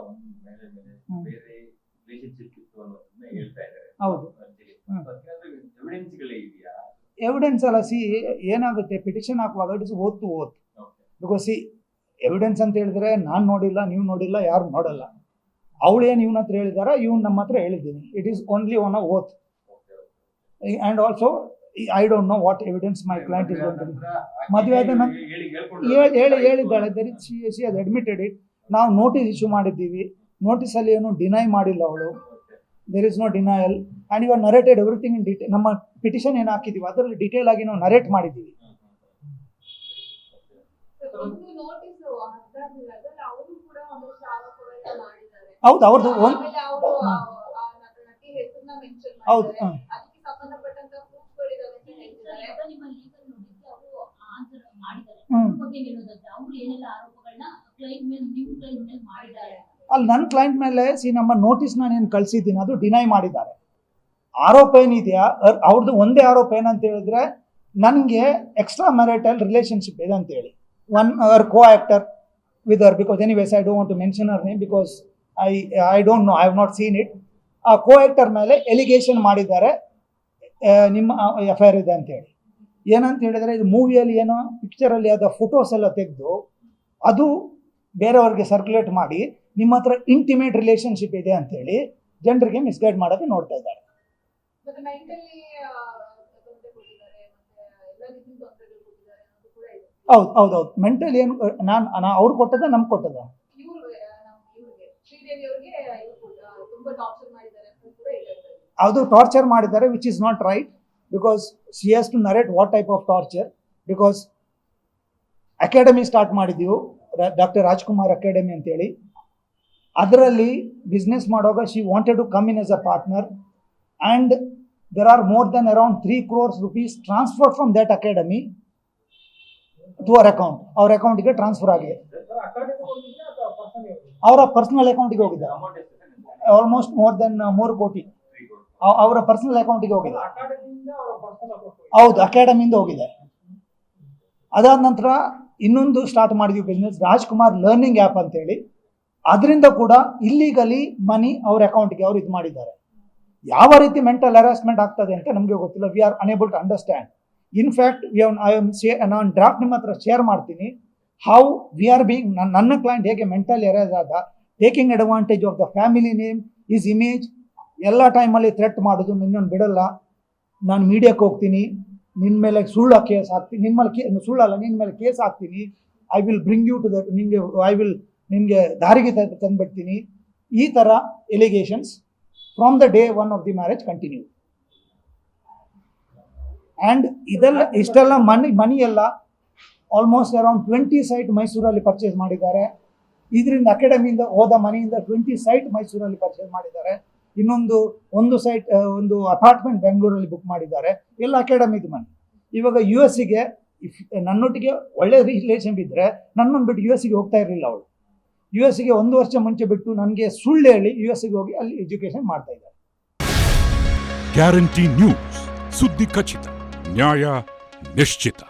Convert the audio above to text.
ಒಂದು ಮೇಲೆ ಬೇರೆ ರಿಲೇಶನ್ಶಿಪ್ ಇತ್ತು ಅನ್ನೋದನ್ನ ಹೇಳ್ತಾ ಇದ್ದಾರೆ. ಹೌದು. ಎವಿಡೆನ್ಸ್ಗಳೇ ಇದೆಯಾ? ಎವಿಡೆನ್ಸ್ ಅಲ್ಲ, ಸಿ ಏನಾಗುತ್ತೆ, ಪಿಟಿಷನ್ ಹಾಕುವಾಗ it is oath to oath. Because see evidence ಅಂತ ಹೇಳಿದ್ರೆ ನಾನು ನೋಡಿಲ್ಲ, ನೀವು ನೋಡಿಲ್ಲ, ಯಾರು ನೋಡಲ್ಲ. ಅವಳು ಏನು ಇವನ ಹತ್ರ ಹೇಳಿದಾರ, ಇವ್ನು ನಮ್ಮ ಹತ್ರ ಹೇಳಿದ್ದೀನಿ. It is only on a oath. And also I don't know what evidence my client is going to be. ಮದುವೆ ಆದ ಹೇಳಿದ್ದಾಳೆ, ಶಿ ಹ್ಯಾಸ್ ಅಡ್ಮಿಟೆಡ್ ಇಟ್. ನಾವು ನೋಟಿಸ್ ಇಶ್ಯೂ ಮಾಡಿದ್ದೀವಿ, ನೋಟಿಸಲ್ಲಿ ಏನು ಡಿನೈ ಮಾಡಿಲ್ಲ ಅವಳು. There is no denial and you are narrated everything in detail. ನಮ್ಮ ಪಿಟಿಷನ್ ಏನು ಹಾಕಿದ್ದೀವಿ ಅದರಲ್ಲಿ ಡೀಟೇಲ್ ಆಗಿ ನಾವು ನರೇಟ್ ಮಾಡಿದ್ದೀವಿ. ಹೌದು, ಅವ್ರದ್ದು ಒಂದು ಹೌದು. ಅಲ್ಲಿ ನನ್ನ ಕ್ಲೈಂಟ್ ಮೇಲೆ ನಮ್ಮ ನೋಟಿಸ್ ನಾನು ಏನು ಕಳಿಸಿದ್ದೀನಿ ಅದು ಡಿನೈ ಮಾಡಿದ್ದಾರೆ. ಆರೋಪ ಏನಿದೆಯಾ ಅವ್ರದ್ದು ಒಂದೇ ಆರೋಪ ಏನಂತ ಹೇಳಿದ್ರೆ, ನನಗೆ ಎಕ್ಸ್ಟ್ರಾ ಮ್ಯಾರಿಟಲ್ ರಿಲೇಶನ್ಶಿಪ್ ಇದೆ ಅಂತೇಳಿ. One our co actor with her, because anyways I don't want to mention her name because I don't know, I have not seen it. ಆ ಕೋ-ಆಕ್ಟರ್ ಮೇಲೆ ಎಲಿಗೇಷನ್ ಮಾಡಿದ್ದಾರೆ, ನಿಮ್ಮ ಎಫ್ಐಆರ್ ಇದೆ ಅಂತೇಳಿ. ಏನಂತ ಹೇಳಿದರೆ, ಇದು ಮೂವಿಯಲ್ಲಿ ಏನೋ ಪಿಕ್ಚರಲ್ಲಿ ಆದ ಫೋಟೋಸ್ ಎಲ್ಲ ತೆಗೆದು ಅದು ಬೇರೆಯವ್ರಿಗೆ ಸರ್ಕ್ಯುಲೇಟ್ ಮಾಡಿ ನಿಮ್ಮ ಹತ್ರ ಇಂಟಿಮೇಟ್ ರಿಲೇಶನ್ಶಿಪ್ ಇದೆ ಅಂತೇಳಿ ಜನರಿಗೆ ಮಿಸ್ಗೈಡ್ ಮಾಡೋಕ್ಕೆ ನೋಡ್ತಾ ಇದ್ದಾರೆ. ಹೌದು ಹೌದು ಹೌದು. ಮೆಂಟಲ್ ಏನು ನಾನು ಅವ್ರು ಕೊಟ್ಟದ ನಮ್ಗೆ ಕೊಟ್ಟದ? ಅದು ಟಾರ್ಚರ್ ಮಾಡಿದ್ದಾರೆ, which is not right. Because she has to narrate what type of torture. Because academy start ಮಾಡಿದ್ದೀವಿ, ಡಾಕ್ಟರ್ ರಾಜ್ಕುಮಾರ್ ಅಕಾಡೆಮಿ ಅಂತೇಳಿ. ಅದರಲ್ಲಿ ಬಿಸ್ನೆಸ್ ಮಾಡುವಾಗ she wanted to come in as a partner and there are more than around 3 crores rupees transferred from that academy to our account. Our account ಗೆ transfer ಆಗಿದೆ. ಅವರ personal ಅಕೌಂಟಿಗೆ ಹೋಗಿದೆ. Almost more than 3 ಕೋಟಿ ಅವರ personal ಅಕೌಂಟಿಗೆ ಹೋಗಿದೆ. ಹೌದು, ಅಕಾಡೆಮಿಯಿಂದ ಹೋಗಿದೆ. ಅದಾದ ನಂತರ ಇನ್ನೊಂದು ಸ್ಟಾರ್ಟ್ ಮಾಡಿದ್ವಿ ಬಿಸ್ನೆಸ್, ರಾಜ್ಕುಮಾರ್ ಲರ್ನಿಂಗ್ ಆ್ಯಪ್ ಅಂತೇಳಿ. ಅದರಿಂದ ಕೂಡ ಇಲ್ಲಿಗಲಿ ಮನಿ ಅವ್ರ ಅಕೌಂಟ್ಗೆ ಅವ್ರು ಇದು ಮಾಡಿದ್ದಾರೆ. ಯಾವ ರೀತಿ ಮೆಂಟಲ್ ಹರಾಸ್ಮೆಂಟ್ ಆಗ್ತದೆ ಅಂತ ನಮಗೆ ಗೊತ್ತಿಲ್ಲ. We are unable to understand. In fact ನಾನು ಡ್ರಾಫ್ಟ್ ನಿಮ್ಮ ಹತ್ರ ಶೇರ್ ಮಾಡ್ತೀನಿ. ಹೌ ವಿ ಆರ್ ಬೀಯಿಂಗ್, ನನ್ನ ಕ್ಲೈಂಟ್ ಹೇಗೆ ಮೆಂಟಲ್ ಹರಾಸ್ ಆದ, taking advantage of the family name, is image, ಎಲ್ಲ ಟೈಮಲ್ಲಿ ಥ್ರೆಟ್ ಮಾಡೋದು, ನಿನ್ನನ್ನು ಬಿಡಲ್ಲ, ನಾನು ಮೀಡಿಯಾಕ್ಕೆ ಹೋಗ್ತೀನಿ, ನಿನ್ನ ಮೇಲೆ ಸುಳ್ಳು ಕೇಸ್ ಹಾಕ್ತೀನಿ, ನಿನ್ನ ಮೇಲೆ ಸುಳ್ಳಲ್ಲ, ನಿನ್ನ ಮೇಲೆ ಕೇಸ್ ಹಾಕ್ತೀನಿ, I will bring you to the, ನಿನಗೆ ದಾರಿಗೆ ತಂದುಬಿಡ್ತೀನಿ. ಈ ಥರ allegations from the day one of the marriage continue. And ಇದೆಲ್ಲ ಇಷ್ಟೆಲ್ಲ ಮನಿ ಎಲ್ಲ ಆಲ್ಮೋಸ್ಟ್ ಅರೌಂಡ್ 20 ಸೈಟ್ ಮೈಸೂರಲ್ಲಿ ಪರ್ಚೇಸ್ ಮಾಡಿದ್ದಾರೆ. ಇದರಿಂದ ಅಕಾಡೆಮಿಯಿಂದ ಹೋದ ಮನೆಯಿಂದ 20 ಸೈಟ್ ಮೈಸೂರಲ್ಲಿ ಪರ್ಚೇಸ್ ಮಾಡಿದ್ದಾರೆ. ಒಂದು ಸೈಟ್, ಒಂದು ಅಪಾರ್ಟ್ಮೆಂಟ್ ಬೆಂಗಳೂರಲ್ಲಿ ಬುಕ್ ಮಾಡಿದ್ದಾರೆ. ಎಲ್ಲ ಅಕಾಡೆಮಿದು ಮನಿ. ಇವಾಗ US-ಗೆ ನನ್ನೊಟ್ಟಿಗೆ ಒಳ್ಳೆ ರಿಲೇಷನ್ ಇದ್ದರೆ ನನ್ನನ್ನು ಬಿಟ್ಟು US-ಗೆ ಹೋಗ್ತಾ ಇರಲಿಲ್ಲ ಅವಳು. US-ಗೆ 1 ವರ್ಷ ಮುಂಚೆ ಬಿಟ್ಟು ನನಗೆ ಸುಳ್ಳು ಹೇಳಿ US-ಗೆ ಹೋಗಿ ಅಲ್ಲಿ ಎಜುಕೇಶನ್ ಮಾಡ್ತಾ ಇದ್ದಾರೆ. ಗ್ಯಾರಂಟಿ ನ್ಯೂಸ್, ಸುದ್ದಿ ಖಚಿತ, ನ್ಯಾಯ ನಿಶ್ಚಿತ.